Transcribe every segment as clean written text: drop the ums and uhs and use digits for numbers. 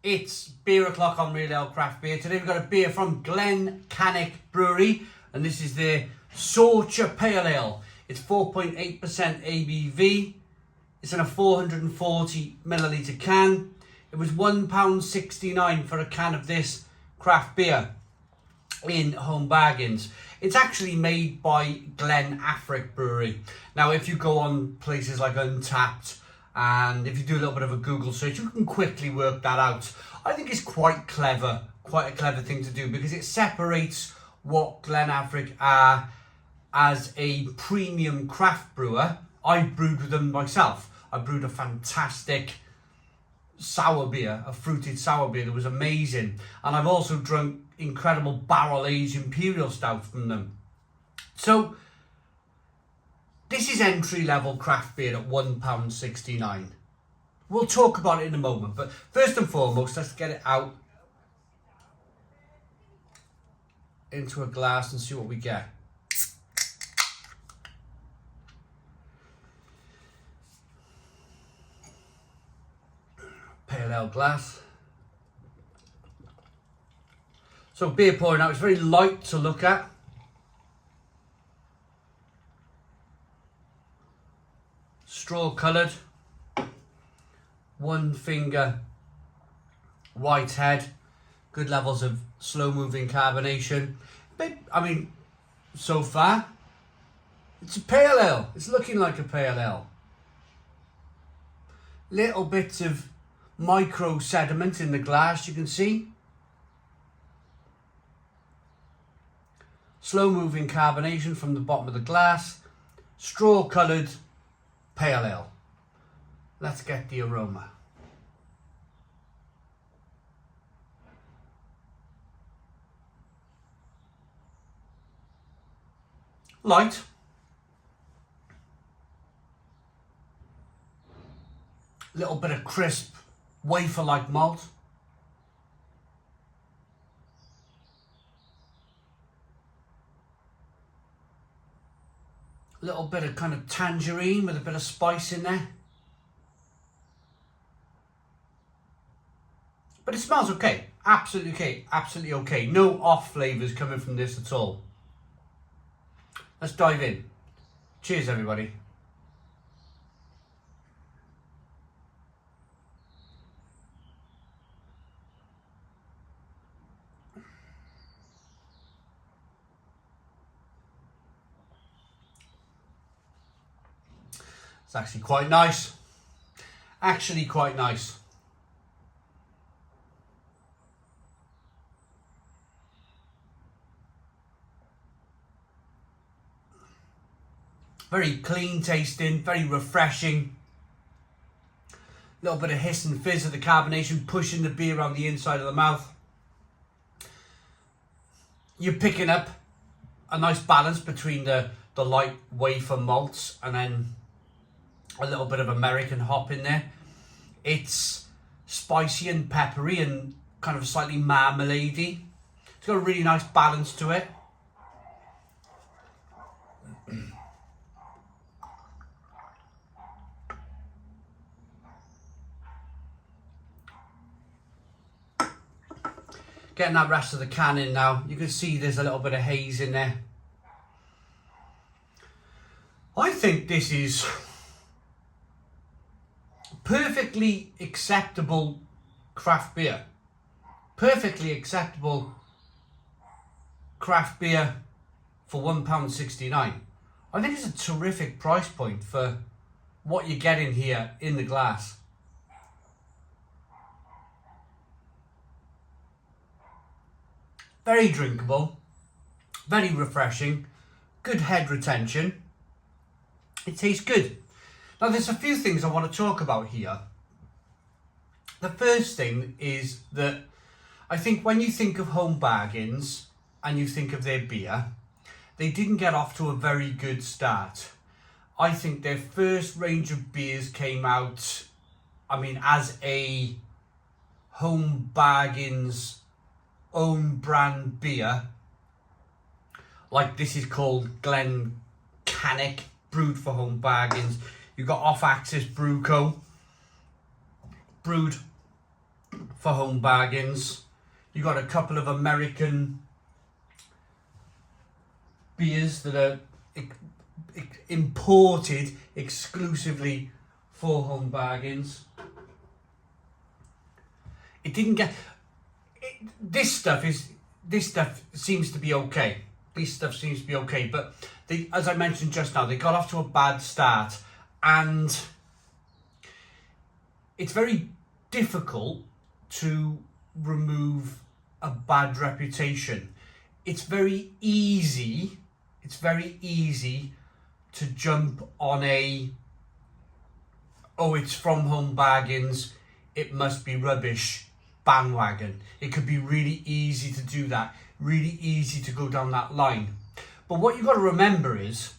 It's beer o'clock on Real Ale Craft Beer. Today we've got a beer from Glen Cannich Brewery, and this is their Sorcha Pale Ale. It's 4.8% ABV. It's in a 440 milliliter can. It was £1.69 for a can of this craft beer in Home Bargains. It's actually made by Glen Cannich Brewery. Now, if you go on places like Untapped, and if you do a little bit of a Google search, you can quickly work that out. I think it's quite clever, quite a clever thing to do, because it separates what Glen Cannich are as a premium craft brewer. I brewed with them myself. I brewed a fantastic sour beer, a fruited sour beer that was amazing. And I've also drunk incredible barrel-aged imperial stout from them. So this is entry-level craft beer at £1.69. We'll talk about it in a moment, but first and foremost, let's get it out into a glass and see what we get. Pale ale glass. So beer pouring out, it's very light to look at. Straw coloured, one finger white head, good levels of slow moving carbonation. But, I mean, so far, it's a pale ale. It's looking like a pale ale. Little bits of micro sediment in the glass, you can see. Slow moving carbonation from the bottom of the glass. Straw coloured pale ale. Let's get the aroma. Light. Little bit of crisp wafer-like malt. Little bit of kind of tangerine with a bit of spice in there. But it smells okay. Absolutely okay. Absolutely okay. No off flavours coming from this at all. Let's dive in. Cheers, everybody. It's actually quite nice. Actually quite nice. Very clean tasting, very refreshing. A little bit of hiss and fizz of the carbonation pushing the beer around the inside of the mouth. You're picking up a nice balance between the light wafer malts and then a little bit of American hop in there. It's spicy and peppery and kind of slightly marmalade-y. It's got a really nice balance to it. Getting that rest of the can in now. You can see there's a little bit of haze in there. I think this is perfectly acceptable craft beer. Perfectly acceptable craft beer for £1.69. I think it's a terrific price point for what you're getting here in the glass. Very drinkable, very refreshing, good head retention. It tastes good. Now there's a few things I want to talk about here. The first thing is that I think when you think of Home Bargains and you think of their beer, they didn't get off to a very good start. I think their first range of beers came out, I mean, as a Home Bargains own brand beer, like this is called Glen Cannich, brewed for Home Bargains. You've got Off Axis Brew Co, brewed for home bargains. You got a couple of American beers that are imported exclusively for home bargains. It didn't get this stuff seems to be okay. This stuff seems to be okay, but as I mentioned just now, they got off to a bad start, and it's very difficult to remove a bad reputation. It's very easy to jump on it's from home bargains, it must be rubbish bandwagon. It could be really easy to do that, really easy to go down that line. But what you've got to remember is,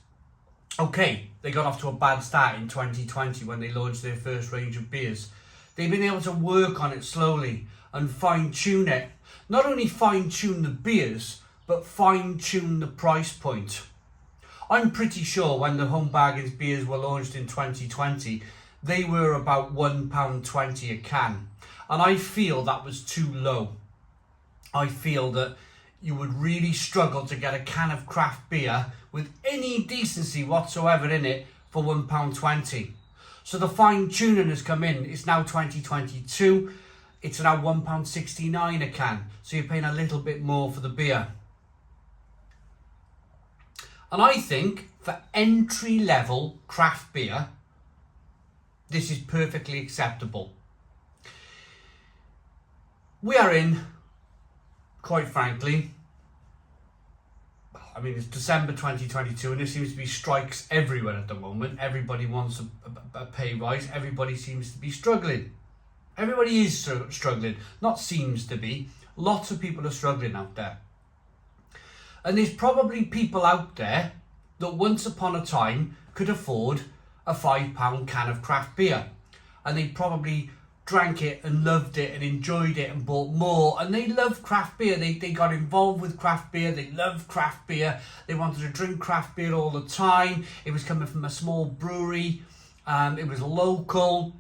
okay, they got off to a bad start in 2020 when they launched their first range of beers. They've been able to work on it slowly and fine-tune it. Not only fine-tune the beers, but fine-tune the price point. I'm pretty sure when the Home Bargains beers were launched in 2020, they were about £1.20 a can. And I feel that was too low. I feel that you would really struggle to get a can of craft beer with any decency whatsoever in it for £1.20. So the fine tuning has come in. It's now 2022. It's now £1.69 a can. So you're paying a little bit more for the beer. And I think for entry level craft beer, this is perfectly acceptable. We are in, quite frankly, it's December 2022 and there seems to be strikes everywhere at the moment. Everybody wants a pay rise. Everybody seems to be struggling. Everybody is struggling. Not seems to be. Lots of people are struggling out there. And there's probably people out there that once upon a time could afford a £5 can of craft beer. And they probably drank it and loved it and enjoyed it and bought more. And they love craft beer. They got involved with craft beer. They love craft beer. They wanted to drink craft beer all the time. It was coming from a small brewery. It was local.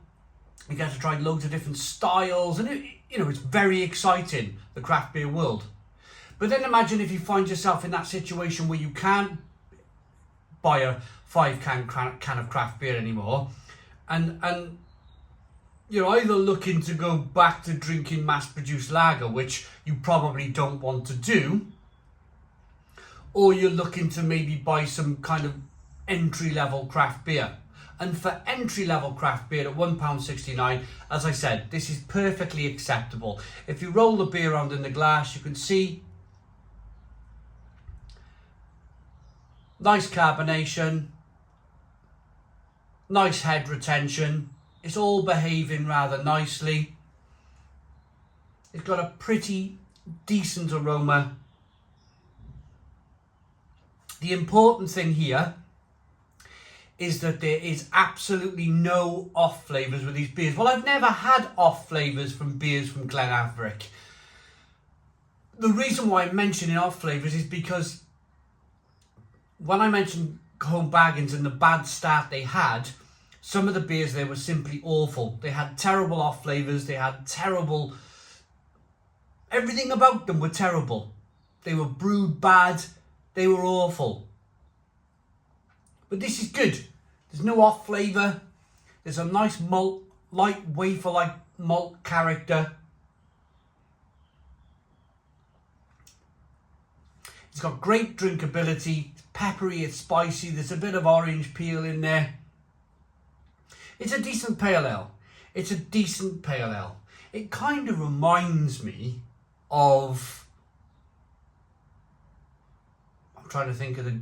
You get to try loads of different styles. And it's very exciting, the craft beer world. But then imagine if you find yourself in that situation where you can't buy a 5-can of craft beer anymore, and you're either looking to go back to drinking mass-produced lager, which you probably don't want to do, or you're looking to maybe buy some kind of entry-level craft beer. And for entry-level craft beer at £1.69, as I said, this is perfectly acceptable. If you roll the beer around in the glass, you can see nice carbonation, nice head retention. It's all behaving rather nicely. It's got a pretty decent aroma. The important thing here is that there is absolutely no off flavours with these beers. Well, I've never had off flavours from beers from Glen Cannich. The reason why I'm mentioning off flavours is because when I mentioned Home Bargains and the bad start they had, some of the beers there were simply awful. They had terrible off flavours. They had terrible... everything about them were terrible. They were brewed bad. They were awful. But this is good. There's no off flavour. There's a nice malt, light wafer-like malt character. It's got great drinkability. It's peppery, it's spicy. There's a bit of orange peel in there. It's a decent pale ale. It's a decent pale ale. It kind of reminds me of... I'm trying to think of the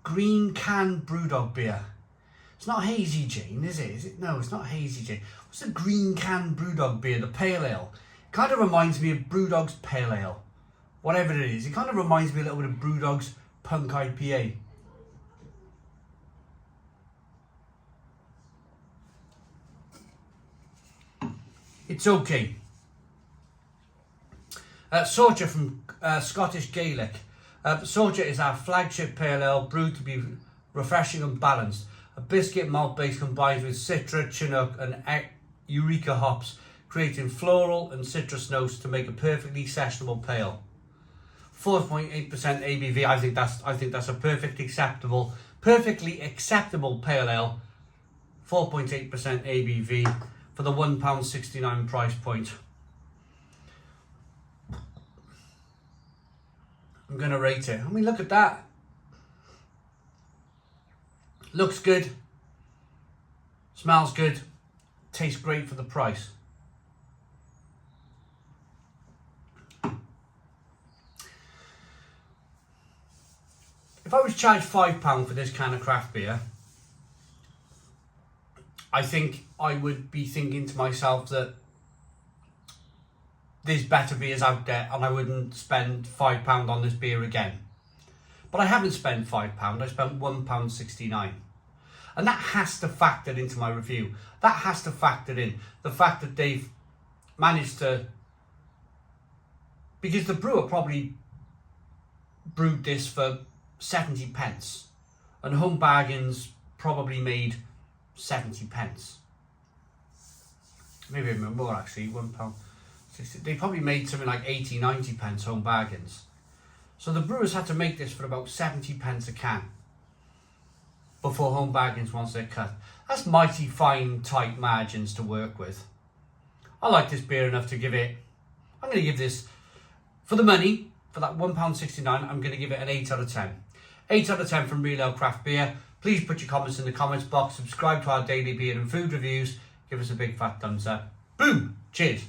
green can Brewdog beer. It's not Hazy Jane, is it? Is it? No, it's not Hazy Jane. What's the green can Brewdog beer? The pale ale. It kind of reminds me of Brewdog's pale ale. Whatever it is. It kind of reminds me a little bit of Brewdog's Punk IPA. It's okay. Sorcha from Scottish Gaelic. Sorcha is our flagship pale ale, brewed to be refreshing and balanced. A biscuit malt base combined with Citra, Chinook and Eureka hops, creating floral and citrus notes to make a perfectly sessionable pale. 4.8% ABV. I think that's a perfectly acceptable pale ale. 4.8% ABV for the £1.69 price point. I'm going to rate it. I mean, look at that. Looks good. Smells good. Tastes great for the price. If I was charged £5 for this kind of craft beer, I think I would be thinking to myself that there's better beers out there and I wouldn't spend £5 on this beer again. But I haven't spent £5, I spent £1.69. And that has to factor into my review. That has to factor in the fact that they've managed to, because the brewer probably brewed this for 70 pence and Home Bargains probably made 70 pence. Maybe even more actually, £1.60. They probably made something like 80, 90 pence Home Bargains. So the brewers had to make this for about 70 pence a can before Home Bargains once they're cut. That's mighty fine, tight margins to work with. I like this beer enough to give it, I'm going to give this, for the money, for that £1.69, I'm going to give it an 8 out of 10. 8 out of 10 from Real Ale Craft Beer. Please put your comments in the comments box, subscribe to our daily beer and food reviews, give us a big fat thumbs up. Boom! Cheers!